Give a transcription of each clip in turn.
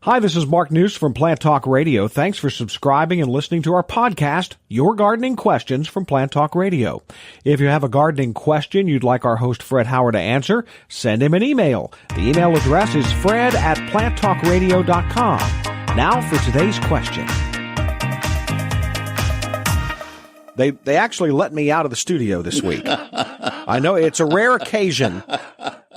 Hi, this is Mark News from Plant Talk Radio. Thanks for subscribing and listening to our podcast, Your Gardening Questions from Plant Talk Radio. If you have a gardening question you'd like our host Fred Howard to answer, send him an email. The email address is fred@planttalkradio.com. Now for today's question. They actually let me out of the studio this week. I know it's a rare occasion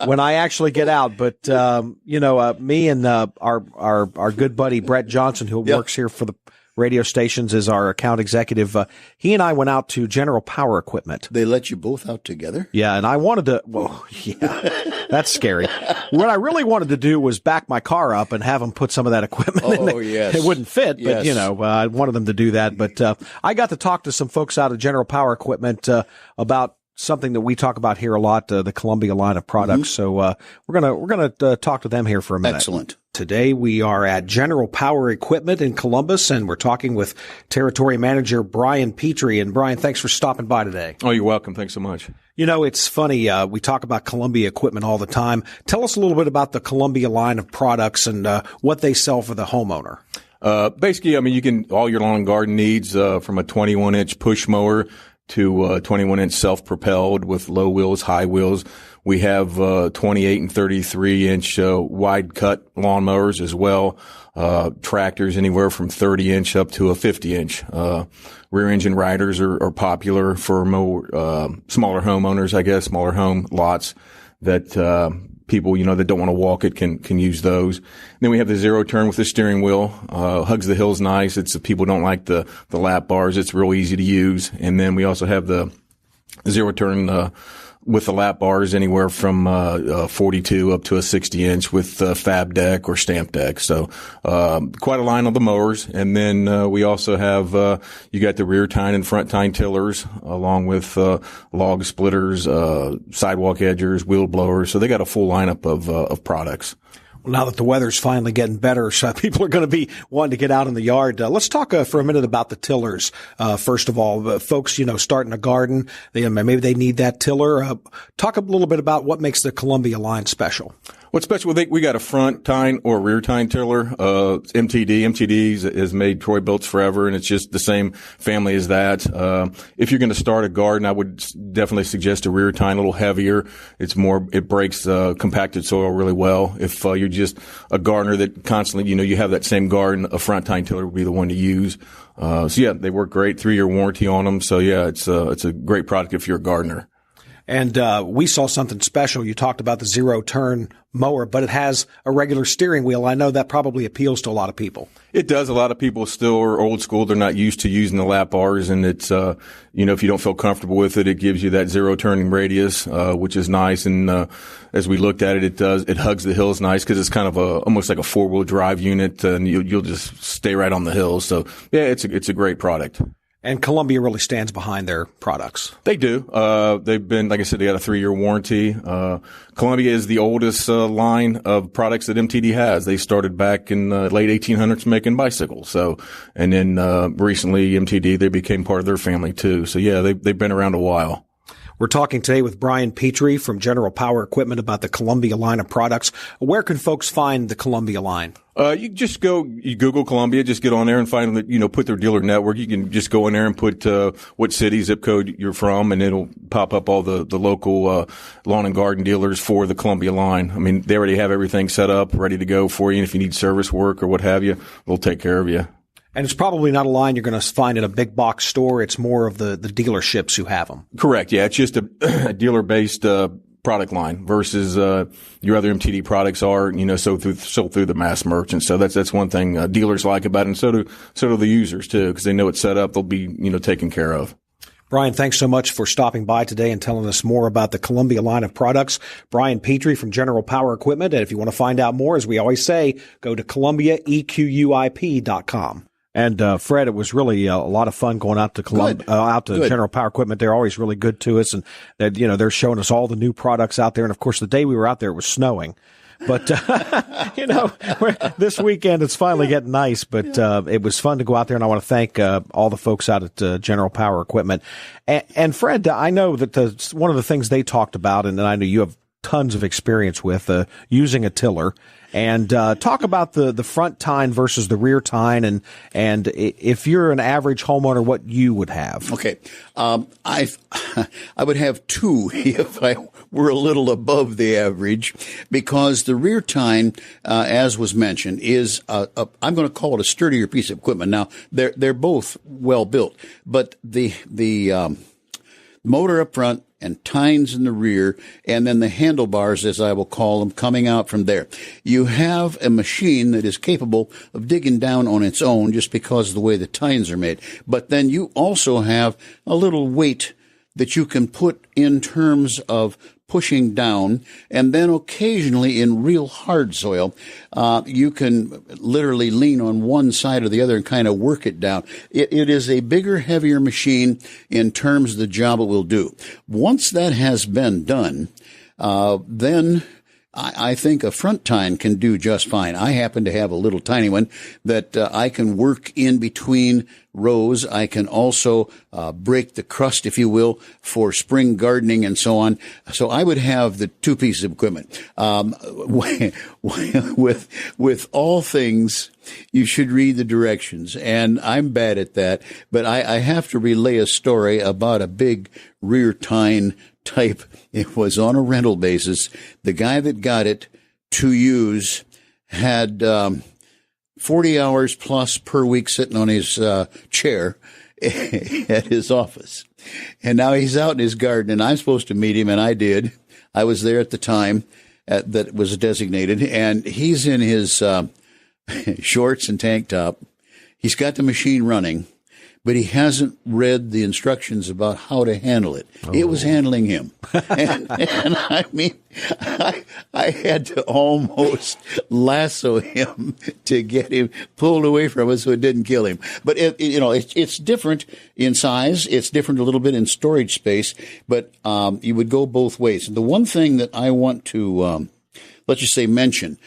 when I actually get out, but me and our good buddy Brett Johnson, who works here for the radio stations, is our account executive. He and I went out to General Power Equipment. They let you both out together? Yeah, and I wanted to. Well, yeah, that's scary. What I really wanted to do was back my car up and have them put some of that equipment in there. Yes. It wouldn't fit, yes. But I wanted them to do that. But I got to talk to some folks out of General Power Equipment about something that we talk about here a lot, the Columbia line of products. So we're gonna talk to them here for a minute. Excellent. Today we are at General Power Equipment in Columbus, and we're talking with Territory Manager Brian Petrie. And Brian, thanks for stopping by today. Oh, you're welcome. Thanks so much. You know, it's funny. We talk about Columbia equipment all the time. Tell us a little bit about the Columbia line of products and what they sell for the homeowner. Basically, I mean, you can all your lawn and garden needs from a 21-inch push mower to 21-inch self-propelled with low wheels, high wheels. We have 28 and 33-inch wide cut lawnmowers as well. Tractors anywhere from 30-inch up to a 50-inch. Rear engine riders are popular for more smaller homeowners, I guess, smaller home lots that people, that don't want to walk it can use those. And then we have the zero turn with the steering wheel. Hugs the Hill's nice. It's people don't like the lap bars. It's real easy to use. And then we also have the zero turn with the lap bars anywhere from 42 up to a 60-inch with fab deck or stamp deck. So quite a line of the mowers. And then we also have you got the rear tine and front tine tillers along with log splitters, sidewalk edgers, wheel blowers. So they got a full lineup of products. Well, now that the weather's finally getting better, so people are going to be wanting to get out in the yard. Let's talk for a minute about the tillers. First of all, folks, starting a garden, maybe they need that tiller. Talk a little bit about what makes the Columbia line special. What's special? We got a front tine or rear tine tiller. MTD. MTD has made Troy Bolts forever, and it's just the same family as that. If you're going to start a garden, I would definitely suggest a rear tine, a little heavier. It breaks compacted soil really well. If you're just a gardener that constantly, you have that same garden, a front tine tiller would be the one to use. They work great. 3-year warranty on them. So it's a great product if you're a gardener. And we saw something special. You talked about the zero turn mower, but it has a regular steering wheel. I know that probably appeals to a lot of people. It does. A lot of people still are old school. They're not used to using the lap bars, and it's if you don't feel comfortable with it, it gives you that zero turning radius, which is nice. And as we looked at it, it hugs the hills nice because it's kind of almost like a 4-wheel drive unit, and you'll just stay right on the hills. So yeah, it's a great product. And Columbia really stands behind their products. They do. They've been, like I said, they got a 3-year warranty. Columbia is the oldest line of products that MTD has. They started back in the late 1800s making bicycles. So, and then recently MTD, they became part of their family too. So yeah, they've been around a while. We're talking today with Brian Petrie from General Power Equipment about the Columbia line of products. Where can folks find the Columbia line? You Google Columbia, just get on there and find that, put their dealer network. You can just go in there and put, what city, zip code you're from, and it'll pop up all the local, lawn and garden dealers for the Columbia line. I mean, they already have everything set up, ready to go for you. And if you need service work or what have you, they'll take care of you. And it's probably not a line you're going to find in a big box store. It's more of the dealerships who have them. Correct. Yeah. It's just a dealer-based, product line versus, your other MTD products are, sold through the mass merchants. So that's one thing, dealers like about it. And so do the users too, because they know it's set up. They'll be, taken care of. Brian, thanks so much for stopping by today and telling us more about the Columbia line of products. Brian Petrie from General Power Equipment. And if you want to find out more, as we always say, go to ColumbiaEQUIP.com. And Fred, it was really a lot of fun going out to General Power Equipment. They're always really good to us, and they're showing us all the new products out there. And of course, the day we were out there, it was snowing. But this weekend it's finally getting nice. But it was fun to go out there, and I want to thank all the folks out at General Power Equipment. And Fred, I know that one of the things they talked about, and I know you have tons of experience with using a tiller. And talk about the front tine versus the rear tine, and if you're an average homeowner, what you would have. Okay, I would have two if I were a little above the average, because the rear tine, as was mentioned, is I'm going to call it a sturdier piece of equipment. Now they're both well built, but the motor up front and tines in the rear, and then the handlebars, as I will call them, coming out from there. You have a machine that is capable of digging down on its own just because of the way the tines are made. But then you also have a little weight that you can put in terms of pushing down, and then occasionally in real hard soil, you can literally lean on one side or the other and kind of work it down. It is a bigger, heavier machine in terms of the job it will do. Once that has been done, then I think a front tine can do just fine. I happen to have a little tiny one that I can work in between rows. I can also break the crust, if you will, for spring gardening and so on. So I would have the two pieces of equipment. With all things, you should read the directions, and I'm bad at that. But I have to relay a story about a big rear tine type. It was on a rental basis. The guy that got it to use had 40 hours plus per week sitting on his chair at his office. And now he's out in his garden, and I'm supposed to meet him, and I did. I was there at the time that was designated, and he's in his shorts and tank top. He's got the machine running, but he hasn't read the instructions about how to handle it. Oh. It was handling him. And I mean, I had to almost lasso him to get him pulled away from it so it didn't kill him. But, it's different in size. It's different a little bit in storage space, but you would go both ways. And the one thing that I want to, let's just say, mention,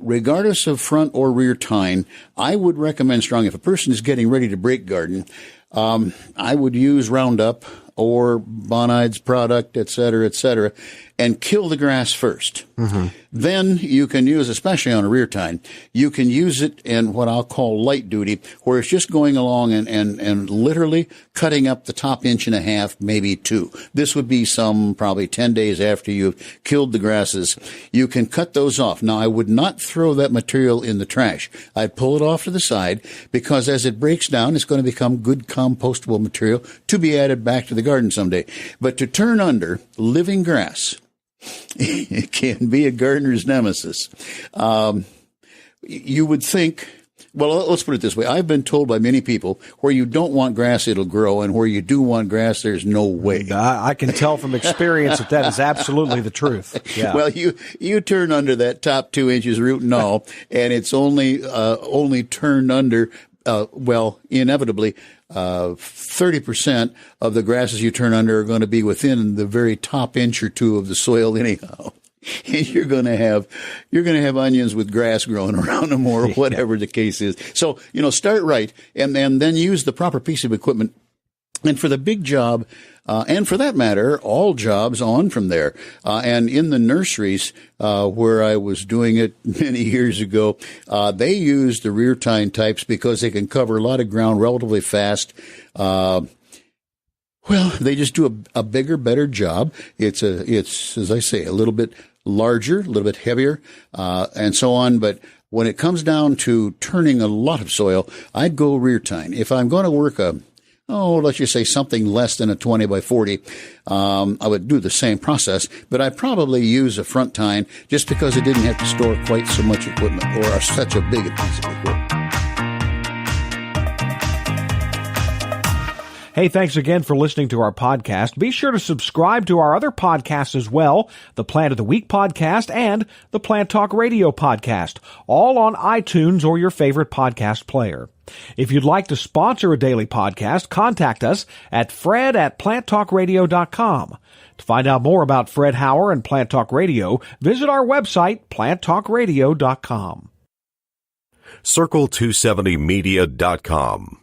regardless of front or rear tine, I would recommend strongly, if a person is getting ready to break garden, I would use Roundup or Bonide's product, et cetera, and kill the grass first. Mm-hmm. Then you can use, especially on a rear tine, you can use it in what I'll call light duty, where it's just going along and literally cutting up the top 1.5 inches, maybe 2. This would be probably 10 days after you've killed the grasses. You can cut those off. Now, I would not throw that material in the trash. I'd pull it off to the side, because as it breaks down, it's going to become good compostable material to be added back to the garden someday. But to turn under living grass, it can be a gardener's nemesis. You would think, well, let's put it this way. I've been told by many people, where you don't want grass, it'll grow, and where you do want grass, there's no way. I can tell from experience that is absolutely the truth. Yeah. Well, you turn under that top 2 inches root and all, and it's only turned under, inevitably, 30% of the grasses you turn under are going to be within the very top 1 or 2 of the soil anyhow. And you're going to have onions with grass growing around them, or whatever the case is. So, start right, and then use the proper piece of equipment. And for the big job, and for that matter, all jobs on from there. And in the nurseries, where I was doing it many years ago, they use the rear tine types because they can cover a lot of ground relatively fast. They just do a bigger, better job. It's, as I say, a little bit larger, a little bit heavier, and so on. But when it comes down to turning a lot of soil, I'd go rear tine. If I'm going to work let's just say something less than a 20 by 40, I would do the same process, but I'd probably use a front tine just because it didn't have to store quite so much equipment, or such a big piece of equipment. Hey, thanks again for listening to our podcast. Be sure to subscribe to our other podcasts as well, the Plant of the Week podcast and the Plant Talk Radio podcast, all on iTunes or your favorite podcast player. If you'd like to sponsor a daily podcast, contact us at fred@planttalkradio.com. To find out more about Fred Hauer and Plant Talk Radio, visit our website, planttalkradio.com. Circle270media.com